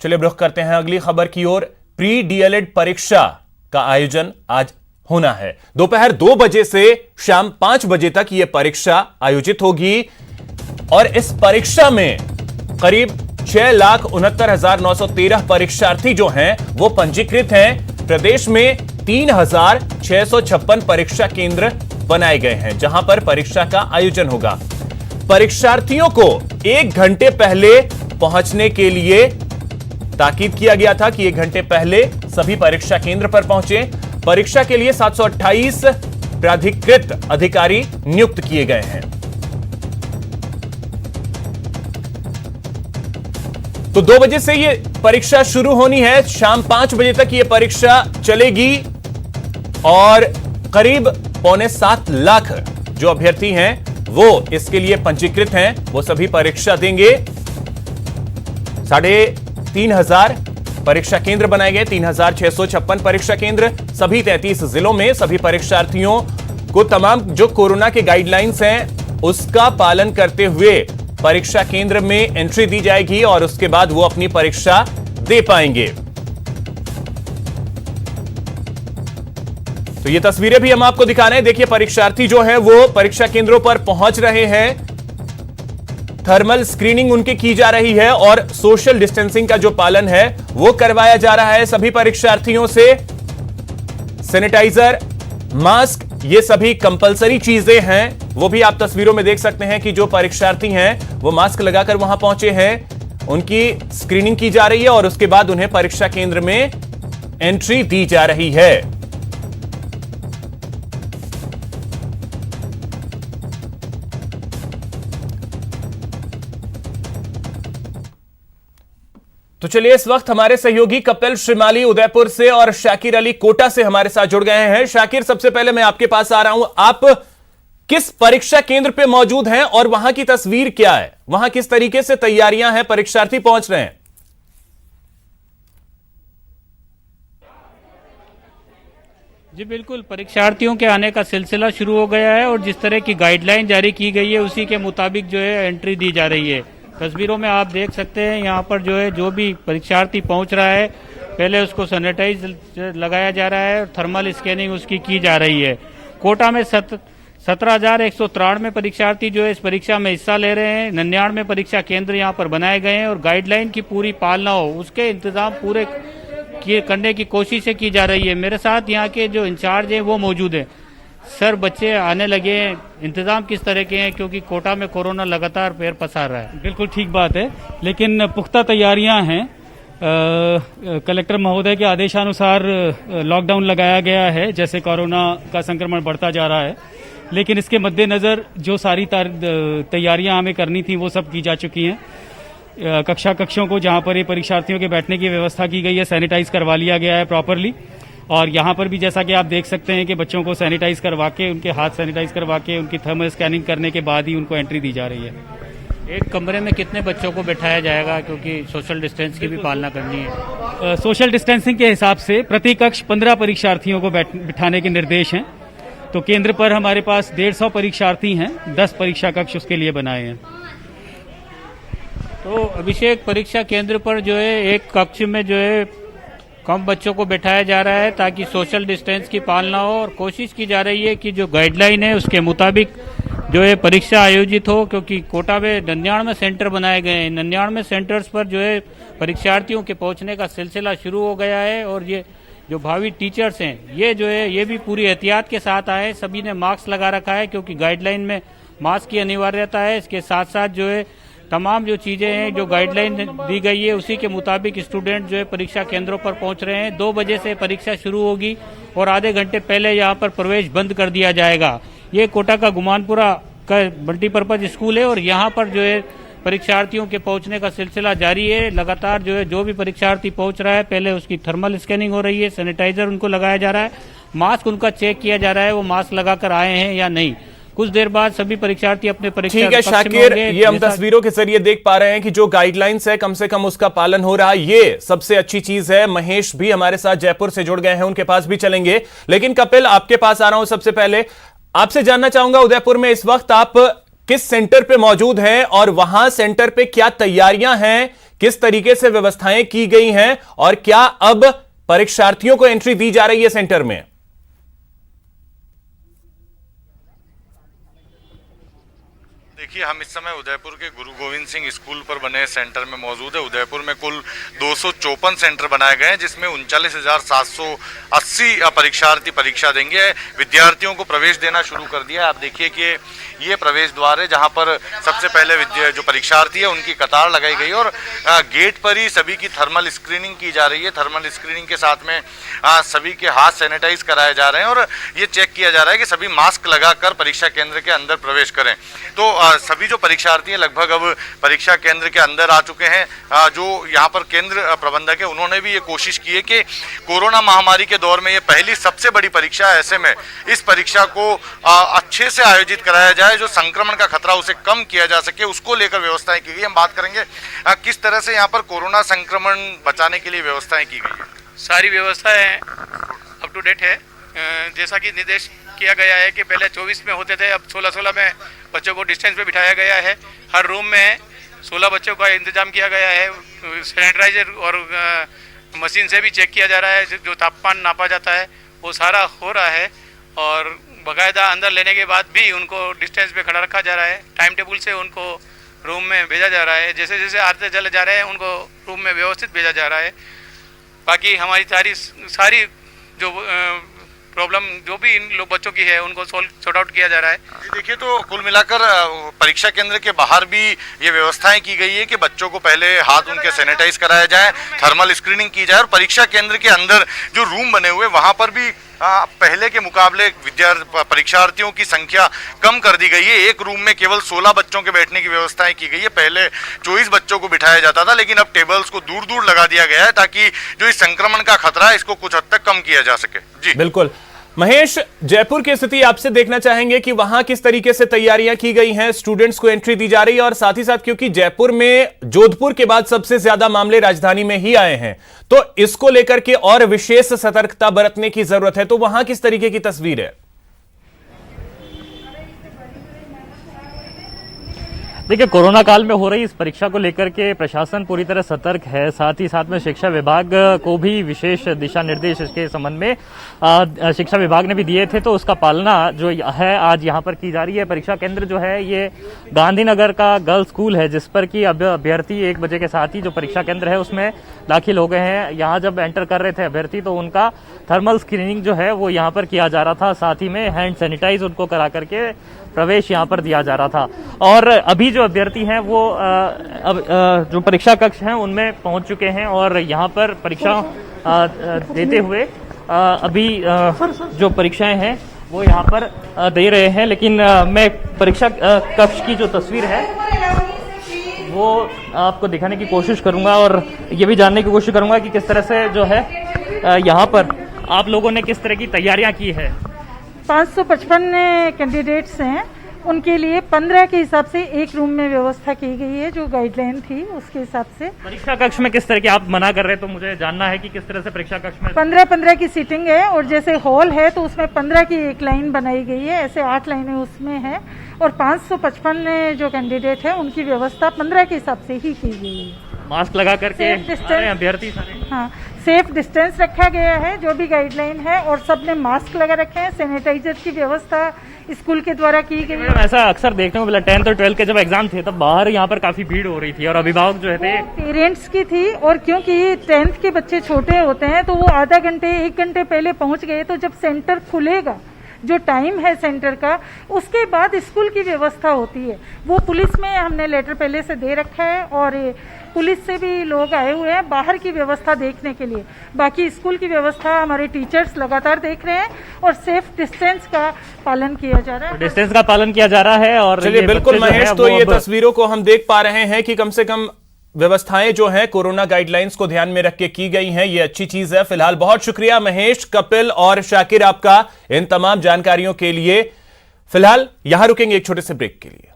चलिए रुख करते हैं अगली खबर की ओर। प्री डीएलएड परीक्षा का आयोजन आज होना है। दोपहर 2 बजे से शाम 5 बजे तक यह परीक्षा आयोजित होगी और इस परीक्षा में करीब 6,69,913 परीक्षार्थी जो हैं वो पंजीकृत हैं। प्रदेश में 3,656 परीक्षा केंद्र बनाए गए हैं जहां पर परीक्षा का आयोजन होगा। परीक्षार्थियों को 1 घंटे पहले पहुंचने के लिए ताकीद किया गया था कि 1 घंटे पहले सभी परीक्षा केंद्र पर पहुंचे। परीक्षा के लिए 728 प्राधिकृत अधिकारी नियुक्त किए गए हैं। तो 2 बजे से यह परीक्षा शुरू होनी है, शाम 5 बजे तक यह परीक्षा चलेगी और करीब 6.25 लाख जो अभ्यर्थी हैं वो इसके लिए पंजीकृत हैं, वो सभी परीक्षा देंगे। 3,500 परीक्षा केंद्र बनाए गए, 3,656 परीक्षा केंद्र सभी 33 जिलों में। सभी परीक्षार्थियों को तमाम जो कोरोना के गाइडलाइंस हैं उसका पालन करते हुए परीक्षा केंद्र में एंट्री दी जाएगी और उसके बाद वो अपनी परीक्षा दे पाएंगे। तो ये तस्वीरें भी हम आपको दिखा रहे हैं। देखिए परीक्षार्थी जो है वो परीक्षा केंद्रों पर पहुंच रहे हैं, थर्मल स्क्रीनिंग उनकी की जा रही है और सोशल डिस्टेंसिंग का जो पालन है वो करवाया जा रहा है सभी परीक्षार्थियों से। सैनिटाइजर, मास्क, ये सभी कंपलसरी चीजें हैं। वो भी आप तस्वीरों में देख सकते हैं कि जो परीक्षार्थी हैं वो मास्क लगाकर वहां पहुंचे हैं, उनकी स्क्रीनिंग की जा रही है और उसके बाद उन्हें परीक्षा केंद्र में एंट्री दी जा रही है। तो चलिए इस वक्त हमारे सहयोगी कपिल श्रीमाली उदयपुर से और शाकिर अली कोटा से हमारे साथ जुड़ गए हैं। शाकिर, सबसे पहले मैं आपके पास आ रहा हूं, आप किस परीक्षा केंद्र पे मौजूद हैं और वहां की तस्वीर क्या है? वहां किस तरीके से तैयारियां हैं, परीक्षार्थी पहुंच रहे हैं? जी बिल्कुल, परीक्षार्थियों के आने का सिलसिला शुरू हो गया है और जिस तरह की गाइडलाइन जारी की गई है उसी के मुताबिक जो है एंट्री दी जा रही है। तस्वीरों में आप देख सकते हैं यहाँ पर जो है जो भी परीक्षार्थी पहुँच रहा है पहले उसको सैनिटाइज लगाया जा रहा है और थर्मल स्कैनिंग उसकी की जा रही है। कोटा में 17,193 परीक्षार्थी जो है इस परीक्षा में हिस्सा ले रहे हैं। 99 परीक्षा केंद्र यहाँ पर बनाए गए हैं और गाइडलाइन की पूरी पालना हो उसके इंतजाम पूरे करने की कोशिशें की जा रही है। मेरे साथ यहाँ के जो इंचार्ज हैं वो मौजूद हैं। सर, बच्चे आने लगे हैं, इंतजाम किस तरह के हैं क्योंकि कोटा में कोरोना लगातार पैर पसार रहा है? बिल्कुल ठीक बात है, लेकिन पुख्ता तैयारियां हैं। कलेक्टर महोदय के आदेशानुसार लॉकडाउन लगाया गया है जैसे कोरोना का संक्रमण बढ़ता जा रहा है, लेकिन इसके मद्देनजर जो सारी तैयारियां हमें करनी थी वो सब की जा चुकी हैं। कक्षों को जहां पर ये परीक्षार्थियों के बैठने की व्यवस्था की गई है सैनिटाइज करवा लिया गया है प्रॉपरली, और यहाँ पर भी जैसा कि आप देख सकते हैं कि बच्चों को सैनिटाइज करवा के, उनके हाथ सैनिटाइज करवा के, उनकी थर्मल स्कैनिंग करने के बाद ही उनको एंट्री दी जा रही है। एक कमरे में कितने बच्चों को बैठाया जाएगा क्योंकि सोशल डिस्टेंस की भी पालना करनी है? सोशल डिस्टेंसिंग के हिसाब से प्रति कक्ष 15 परीक्षार्थियों को बिठाने के निर्देश हैं। तो केंद्र पर हमारे पास 150 परीक्षार्थी हैं, 10 परीक्षा कक्ष उसके लिए बनाए हैं। तो अभिषेक, परीक्षा केंद्र पर जो है एक कक्ष में जो है कम बच्चों को बैठाया जा रहा है ताकि सोशल डिस्टेंस की पालना हो और कोशिश की जा रही है कि जो गाइडलाइन है उसके मुताबिक जो है परीक्षा आयोजित हो, क्योंकि कोटा में 99 सेंटर बनाए गए हैं। 99 सेंटर्स पर जो है परीक्षार्थियों के पहुंचने का सिलसिला शुरू हो गया है और ये जो भावी टीचर्स हैं ये जो है ये भी पूरी एहतियात के साथ आए। सभी ने मास्क लगा रखा है क्योंकि गाइडलाइन में मास्क की अनिवार्यता है। इसके साथ साथ जो है तमाम जो चीजें हैं जो गाइडलाइन दी गई है उसी के मुताबिक स्टूडेंट जो है परीक्षा केंद्रों पर पहुंच रहे हैं। 2 बजे से परीक्षा शुरू होगी और आधे घंटे पहले यहाँ पर प्रवेश बंद कर दिया जाएगा। ये कोटा का गुमानपुरा का मल्टीपर्पज स्कूल है और यहाँ पर जो है परीक्षार्थियों के पहुंचने का सिलसिला जारी है। लगातार जो है जो भी परीक्षार्थी पहुंच रहा है पहले उसकी थर्मल स्कैनिंग हो रही है, सैनिटाइजर उनको लगाया जा रहा है, मास्क उनका चेक किया जा रहा है वो मास्क लगाकर आए हैं या नहीं। कुछ देर बाद सभी परीक्षार्थी अपने परीक्षा। ठीक है शाकिर, ये हम तस्वीरों के जरिए देख पा रहे हैं कि जो गाइडलाइंस है कम से कम उसका पालन हो रहा है, ये सबसे अच्छी चीज है। महेश भी हमारे साथ जयपुर से जुड़ गए हैं, उनके पास भी चलेंगे, लेकिन कपिल आपके पास आ रहा हूं। सबसे पहले आपसे जानना चाहूंगा, उदयपुर में इस वक्त आप किस सेंटर पे मौजूद हैं और वहां सेंटर पे क्या तैयारियां हैं, किस तरीके से व्यवस्थाएं की गई हैं और क्या अब परीक्षार्थियों को एंट्री दी जा रही है सेंटर में? देखिए, हम इस समय उदयपुर के गुरु गोविंद सिंह स्कूल पर बने सेंटर में मौजूद है। उदयपुर में कुल 254 सेंटर बनाए गए हैं, जिसमें 39,780 परीक्षार्थी परीक्षा देंगे। विद्यार्थियों को प्रवेश देना शुरू कर दिया है। आप देखिए कि ये प्रवेश द्वार है, जहां पर सबसे पहले जो परीक्षार्थी है उनकी कतार लगाई गई और गेट पर ही सभी की थर्मल स्क्रीनिंग की जा रही है। थर्मल स्क्रीनिंग के साथ में सभी के हाथ सैनिटाइज कराए जा रहे हैं और ये चेक किया जा रहा है कि सभी मास्क लगाकर परीक्षा केंद्र के अंदर प्रवेश करें। तो सभी जो परीक्षार्थी हैं लगभग अब परीक्षा केंद्र के अंदर आ चुके हैं। जो यहाँ पर केंद्र प्रबंधक है उन्होंने भी ये कोशिश की है कि कोरोना महामारी के दौर में ये पहली सबसे बड़ी परीक्षा है, ऐसे में इस परीक्षा को अच्छे से आयोजित कराया जाए, जो संक्रमण का खतरा उसे कम किया जा सके, उसको लेकर व्यवस्थाएं की गई। हम बात करेंगे किस तरह से यहाँ पर कोरोना संक्रमण बचाने के लिए व्यवस्थाएं की गई है। सारी व्यवस्थाएं अप टू डेट है। जैसा कि निर्देश किया गया है कि पहले 24 में होते थे, अब 16-16 में बच्चों को डिस्टेंस पे बिठाया गया है। हर रूम में 16 बच्चों का इंतजाम किया गया है। सैनिटाइजर और मशीन से भी चेक किया जा रहा है, जो तापमान नापा जाता है वो सारा हो रहा है और बाकायदा अंदर लेने के बाद भी उनको डिस्टेंस पे खड़ा रखा जा रहा है। टाइम टेबल से उनको रूम में भेजा जा रहा है। जैसे जैसे आते चले जा रहे हैं उनको रूम में व्यवस्थित भेजा जा रहा है। बाकी हमारी सारी जो प्रॉब्लम जो भी इन लोग बच्चों की है उनको सॉर्ट आउट किया जा रहा है। देखिए, तो कुल मिलाकर परीक्षा केंद्र के बाहर भी ये व्यवस्थाएं की गई है कि बच्चों को पहले हाथ उनके सैनिटाइज कराया जाए, थर्मल स्क्रीनिंग की जाए और परीक्षा केंद्र के अंदर जो रूम बने हुए वहां पर भी पहले के मुकाबले परीक्षार्थियों की संख्या कम कर दी गई है। एक रूम में केवल 16 बच्चों के बैठने की व्यवस्थाएं की गई है। पहले 24 बच्चों को बिठाया जाता था, लेकिन अब टेबल्स को दूर दूर लगा दिया गया है ताकि जो इस संक्रमण का खतरा है इसको कुछ हद तक कम किया जा सके। जी बिल्कुल। महेश, जयपुर की स्थिति आपसे देखना चाहेंगे कि वहां किस तरीके से तैयारियां की गई हैं, स्टूडेंट्स को एंट्री दी जा रही है और साथ ही साथ क्योंकि जयपुर में जोधपुर के बाद सबसे ज्यादा मामले राजधानी में ही आए हैं, तो इसको लेकर के और विशेष सतर्कता बरतने की जरूरत है, तो वहां किस तरीके की तस्वीर है? देखिए, कोरोना काल में हो रही इस परीक्षा को लेकर के प्रशासन पूरी तरह सतर्क है। साथ ही साथ में शिक्षा विभाग को भी विशेष दिशा निर्देश इसके संबंध में शिक्षा विभाग ने भी दिए थे, तो उसका पालना जो है आज यहाँ पर की जा रही है। परीक्षा केंद्र जो है ये गांधीनगर का गर्ल्स स्कूल है, जिस पर कि अब अभ्यर्थी 1 बजे के साथ ही जो परीक्षा केंद्र है उसमें दाखिल हो गए हैं। यहाँ जब एंटर कर रहे थे अभ्यर्थी तो उनका थर्मल स्क्रीनिंग जो है वो यहाँ पर किया जा रहा था, साथ ही में हैंड सैनिटाइज उनको करा करके प्रवेश यहाँ पर दिया जा रहा था। और अभी जो अभ्यर्थी हैं वो अब जो परीक्षा कक्ष हैं उनमें पहुंच चुके हैं और यहाँ पर परीक्षा देते हुए अभी जो परीक्षाएं हैं वो यहाँ पर दे रहे हैं। लेकिन मैं परीक्षा कक्ष की जो तस्वीर है वो आपको दिखाने की कोशिश करूंगा और ये भी जानने की कोशिश करूंगा कि किस तरह से जो है यहाँ पर आप लोगों ने किस तरह की तैयारियां की है। 555 कैंडिडेट्स हैं, उनके लिए 15 के हिसाब से एक रूम में व्यवस्था की गई है, जो गाइडलाइन थी उसके हिसाब से। परीक्षा कक्ष में किस तरह की आप मना कर रहे हैं, तो मुझे जानना है कि किस तरह से परीक्षा कक्ष में 15 की सीटिंग है और जैसे हॉल है तो उसमें 15 की एक लाइन बनाई गई है, ऐसे 8 लाइनें उसमें है और 555 जो कैंडिडेट है उनकी व्यवस्था 15 के हिसाब से ही की गई है। मास्क लगा करके अभ्यर्थी हाँ, सेफ डिस्टेंस रखा गया है जो भी गाइडलाइन है और सबने मास्क लगा रखे हैं। सैनिटाइजर की व्यवस्था स्कूल के द्वारा की गई है। ऐसा अक्सर देखने को मिला 10th और 12th के जब एग्जाम थे तब बाहर यहाँ पर काफी भीड़ हो रही थी और अभिभावक जो थे पेरेंट्स की थी और क्योंकि 10th के बच्चे छोटे होते हैं तो वो आधा घंटे 1 घंटे पहले पहुंच गए, तो जब सेंटर खुलेगा जो टाइम है सेंटर का उसके बाद स्कूल की व्यवस्था होती है। वो पुलिस में हमने लेटर पहले से दे रखा है और पुलिस से भी लोग आए हुए हैं बाहर की व्यवस्था देखने के लिए। बाकी स्कूल की व्यवस्था हमारे टीचर्स लगातार देख रहे हैं और सेफ डिस्टेंस का पालन किया जा रहा है। डिस्टेंस का पालन किया जा रहा है। और चलिए बिल्कुल महेश, तो ये तस्वीरों को हम देख पा रहे हैं कि कम से कम व्यवस्थाएं जो हैं कोरोना गाइडलाइंस को ध्यान में रख के की गई हैं, ये अच्छी चीज है। फिलहाल बहुत शुक्रिया महेश, कपिल और शाकिर आपका इन तमाम जानकारियों के लिए। फिलहाल यहां रुकेंगे एक छोटे से ब्रेक के लिए।